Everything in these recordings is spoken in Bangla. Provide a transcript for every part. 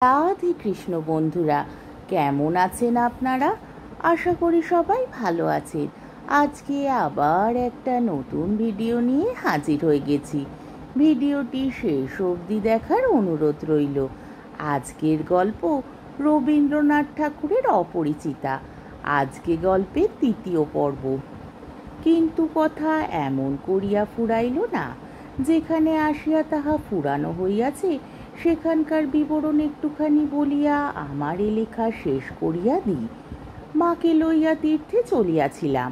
রাধে কৃষ্ণ বন্ধুরা, কেমন আছেন আপনারা? আশা করি সবাই ভালো আছেন। আজকে আবার একটা নতুন ভিডিও নিয়ে হাজির হয়ে গেছি। ভিডিওটি শেষ অবধি দেখার অনুরোধ রইল। আজকের গল্প রবীন্দ্রনাথ ঠাকুরের অপরিচিতা। আজকে গল্পের তৃতীয় পর্ব। কিন্তু কথা এমন করিয়া ফুরাইল না। যেখানে আসিয়া তাহা ফুরানো হইয়াছে সেখানকার বিবরণ একটুখানি বলিয়া আমার এ লেখা শেষ করিয়া দিই। মাকে লইয়া তীর্থে চলিয়াছিলাম।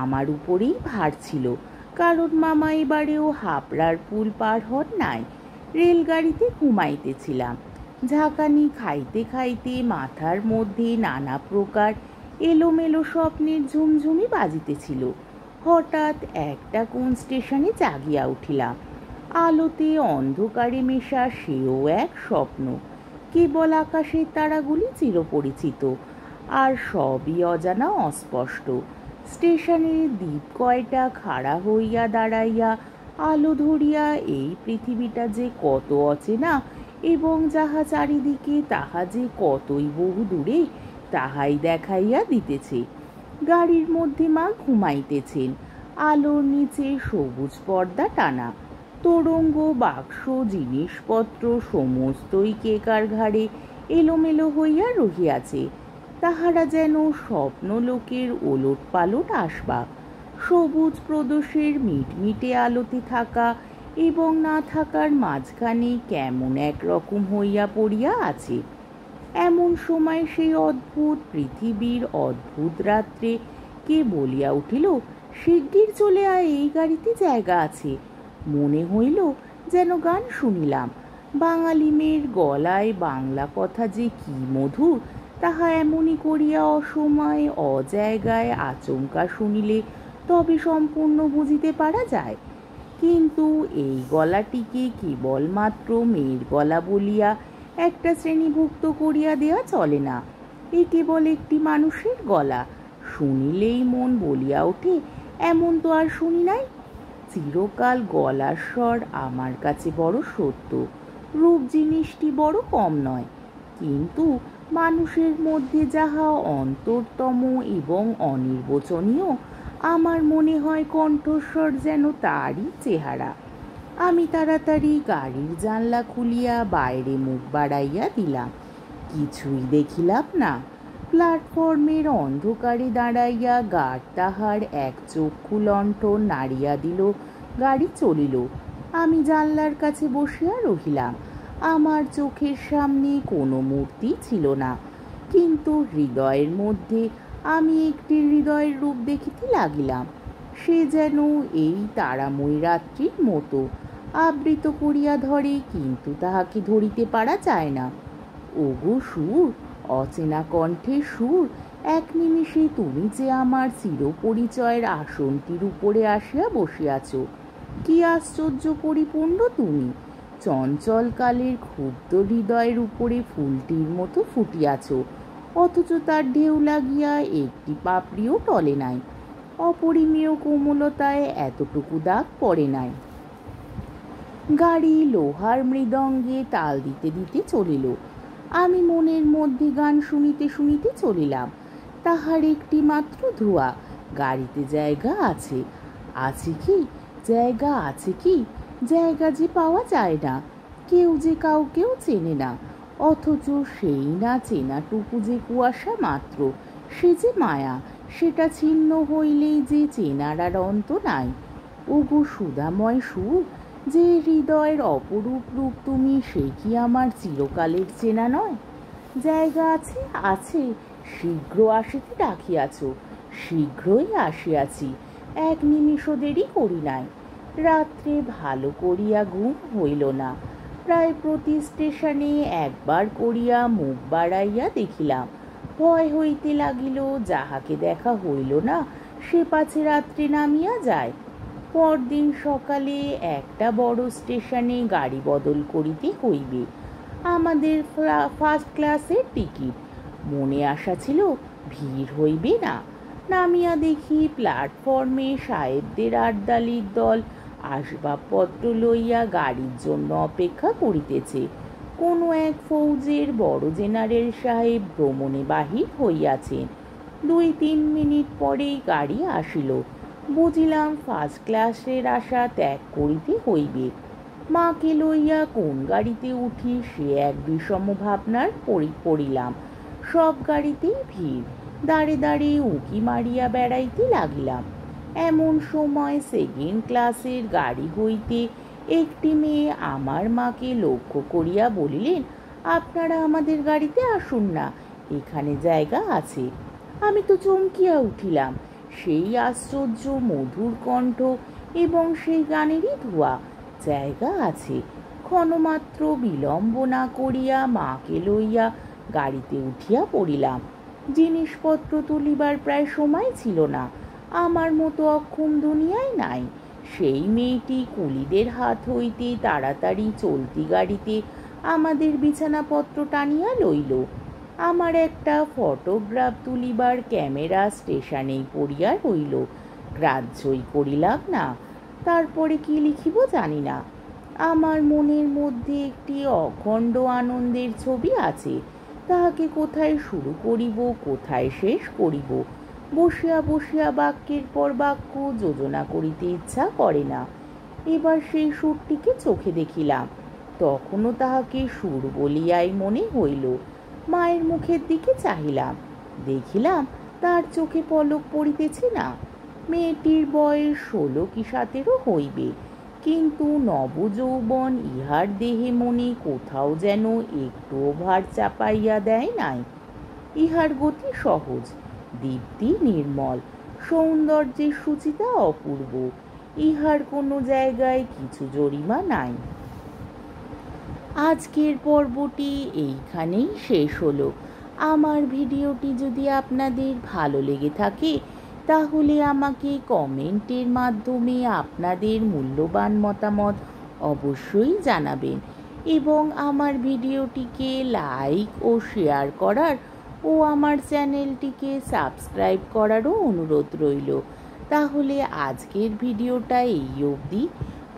আমার উপরেই ভার ছিল, কারণ মামা এবারেও হাবড়ার পুল পার হন নাই। রেলগাড়িতে ঘুমাইতেছিলাম। ঝাঁকানি খাইতে খাইতে মাথার মধ্যে নানা প্রকার এলোমেলো স্বপ্নের ঝুমঝুমি বাজিতেছিল। হঠাৎ একটা কোন স্টেশনে জাগিয়া উঠিলাম। আলোতে অন্ধকারে মেশা সেও এক স্বপ্ন। কেবল আকাশের তারাগুলি চিরপরিচিত, আর সবই অজানা অস্পষ্ট। স্টেশনের দ্বীপ কয়টা খাড়া হইয়া দাঁড়াইয়া আলো ধরিয়া এই পৃথিবীটা যে কত অচেনা এবং যাহা চারিদিকে তাহা যে কতই বহু দূরে তাহাই দেখাইয়া দিতেছে। গাড়ির মধ্যে মা ঘুমাইতেছেন। আলোর নিচে সবুজ পর্দা টানা। তোরঙ্গ বাক্স জিনিসপত্র সমস্তই কেকার ঘাড়ে এলোমেলো হইয়া রহিয়াছে। তাহারা যেন স্বপ্ন লোকের ওলট পালট আসবাব। সবুজ প্রদোষের মিটমিটে আলোতে থাকা এবং না থাকার মাঝখানে কেমন একরকম হইয়া পড়িয়া আছে। এমন সময় সেই অদ্ভুত পৃথিবীর অদ্ভুত রাত্রে কে বলিয়া উঠিল, শিগগির চলে আয়, এই গাড়িতে জায়গা আছে। মনে হইল যেন গান শুনিলাম। বাঙালি মেয়ের গলায় বাংলা কথা যে কি মধুর, তাহা এমনি করিয়া অসময়ে অজায়গায় আচমকা শুনিলে তবে সম্পূর্ণ বুঝিতে পারা যায়। কিন্তু এই গলাটিকে কেবলমাত্র মেয়ের গলা বলিয়া একটা শ্রেণীভুক্ত করিয়া দেয়া চলে না। এ কেবল একটি মানুষের গলা। শুনিলেই মন বলিয়া ওঠে, এমন তো আর শুনি নাই। চিরকাল গলার স্বর আমার কাছে বড় সত্য। রূপ জিনিসটি বড় কম নয়, কিন্তু মানুষের মধ্যে যাহা অন্তরতম এবং অনির্বচনীয়, আমার মনে হয় কণ্ঠস্বর যেন তারই চেহারা। আমি তাড়াতাড়ি গাড়ির জানলা খুলিয়া বাইরে মুখ বাড়াইয়া দিলাম। কিছুই দেখিলাম না। প্ল্যাটফর্মের অন্ধকারে দাঁড়াইয়া গার্ড তাহার এক চক্ষু লণ্ঠন নাড়িয়া দিল। গাড়ি চলিল। আমি জানলার কাছে বসিয়া রহিলাম। আমার চোখের সামনে কোনো মূর্তি ছিল না, কিন্তু হৃদয়ের মধ্যে আমি একটি হৃদয়ের রূপ দেখিতে লাগিলাম। সে যেন এই তারাময় রাত্রির মতো আবৃত করিয়া ধরে, কিন্তু তাহাকে ধরিতে পারা যায় না। ওগো সুর, অচেনা কণ্ঠে সুর, এক নিমিষে তুমি যে আমার চিরপরিচয়ের আসনটির উপরে আসিয়া বসিয়াছ। কি আশ্চর্য পরিপূর্ণ তুমি! চঞ্চল কালের ক্ষুব্ধ হৃদয়ের উপরে ফুলটির মতো ফুটিয়াছ, অথচ তার ঢেউ লাগিয়া একটি পাপড়িও টলে নাই। অপরিমেয় কোমলতায় এতটুকু দাগ পড়ে নাই। গাড়ি লোহার মৃদঙ্গে তাল দিতে দিতে চলিল। আমি মনের মধ্যে গান শুনিতে শুনিতে চলিলাম। তাহার একটি মাত্র ধোঁয়া। গাড়িতে জায়গা আছে। আছে কি? জায়গা আছে কি? জায়গা যে পাওয়া যায় না। কেউ যে কাউকেও চেনে না, অথচ সেই না চেনাটুকু যে কুয়াশা মাত্র, সে যে মায়া। সেটা ছিন্ন হইলেই যে চেনার আর অন্ত নাই। ওগো সুধাময় সুর, যে হৃদয়ের অপরূপ রূপ তুমি, সে কি আমার চিরকালের চেনা নয়? জায়গা আছে, আছে। শীঘ্র আসিতে ডাকিয়াছ, শীঘ্রই আসিয়াছি। এক নিমিষও দেরি করি নাই। রাত্রে ভালো করিয়া ঘুম হইল না। প্রায় প্রতি স্টেশনে একবার করিয়া মুখ বাড়াইয়া দেখিলাম। ভয় হইতে লাগিল, যাহাকে দেখা হইল না সে পাছে রাত্রে নামিয়া যায়। পরদিন সকালে একটা বড় স্টেশনে গাড়ি বদল করিতে হইবে। আমাদের ফার্স্ট ক্লাসের টিকিট। মনে আশা ছিল ভিড় হইবে না। নামিয়া দেখি প্ল্যাটফর্মে সাহেবদের আটদালির দল আসবাবপত্র লইয়া গাড়ির জন্য অপেক্ষা করিতেছে। কোনো এক ফৌজের বড় জেনারেল সাহেব ভ্রমণে বাহির হইয়াছেন। 2-3 মিনিট পরেই গাড়ি আসিল। বুঝিলাম ফার্স্ট ক্লাসের আশা ত্যাগ করিতে হইবে। মাকে লইয়া কোন গাড়িতে উঠি সে এক বিষম ভাবনার পড়িলাম। সব গাড়িতেই ভিড়, দাঁড়ে দাঁড়ে উঁকি মারিয়া বেড়াইতে লাগিলাম। এমন সময় সেকেন্ড ক্লাসের গাড়ি হইতে একটি মেয়ে আমার মাকে লক্ষ্য করিয়া বলিলেন, আপনারা আমাদের গাড়িতে আসুন না, এখানে জায়গা আছে। আমি তো চমকিয়া উঠিলাম। সেই আশ্চর্য মধুর কণ্ঠ এবং সেই গানেরই ধোঁয়া। জায়গা আছে। ক্ষণমাত্র বিলম্ব না করিয়া মাকে লইয়া গাড়িতে উঠিয়া পড়িলাম। জিনিসপত্র তুলিবার প্রায় সময় ছিল না। আমার মতো অক্ষম দুনিয়ায় নাই। সেই মেয়েটি কুলিদের হাত হইতে তাড়াতাড়ি চলতি গাড়িতে আমাদের বিছানাপত্র টানিয়া লইল। আমার একটা ফটোগ্রাফ তুলিবার ক্যামেরা স্টেশনেই পড়িয়া রইল। গ্রাহ্যই করিলাম না। তারপরে কি লিখিব জানি না। আমার মনের মধ্যে একটি অখণ্ড আনন্দের ছবি আছে। তাহাকে কোথায় শুরু করিব, কোথায় শেষ করিব, বসিয়া বসিয়া বাক্যের পর বাক্য যোজনা করিতে ইচ্ছা করে না। এবার সেই সুরটিকে চোখে দেখিলাম। তখনও তাহাকে সুর বলিয়াই মনে হইল। মায়ের মুখের দিকে চাহিলাম, দেখিলাম তার চোখে পলক পড়িতেছে না। মেয়েটির বয়স 16 কি 17 হইবে, কিন্তু নবযৌবন ইহার দেহে মনে কোথাও যেন একটুও ভার চাপাইয়া দেয় নাই। ইহার গতি সহজ, দীপ্তি নির্মল, সৌন্দর্যের সূচিতা অপূর্ব। ইহার কোনো জায়গায় কিছু জরিমা নাই। আজকের পর্বটি এইখানেই শেষ হলো। আমার ভিডিওটি যদি আপনাদের ভালো লেগে থাকে তাহলে আমাকে কমেন্টের মাধ্যমে আপনাদের মূল্যবান মতামত অবশ্যই জানাবেন এবং আমার ভিডিওটিকে লাইক ও শেয়ার করার ও আমার চ্যানেলটিকে সাবস্ক্রাইব করারও অনুরোধ রইল। তাহলে আজকের ভিডিওটা এই অবধি।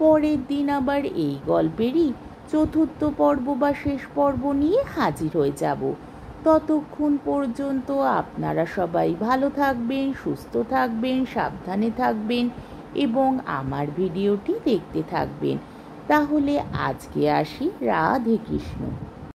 পরের দিন আবার এই গল্পেরই চতুর্থ পর্ব বা শেষ পর্ব নিয়ে হাজির হয়ে যাব। ততক্ষণ পর্যন্ত আপনারা সবাই ভালো থাকবেন, সুস্থ থাকবেন, সাবধানে থাকবেন এবং আমার ভিডিওটি দেখতে থাকবেন। তাহলে আজকে আসি। রাধে কৃষ্ণ।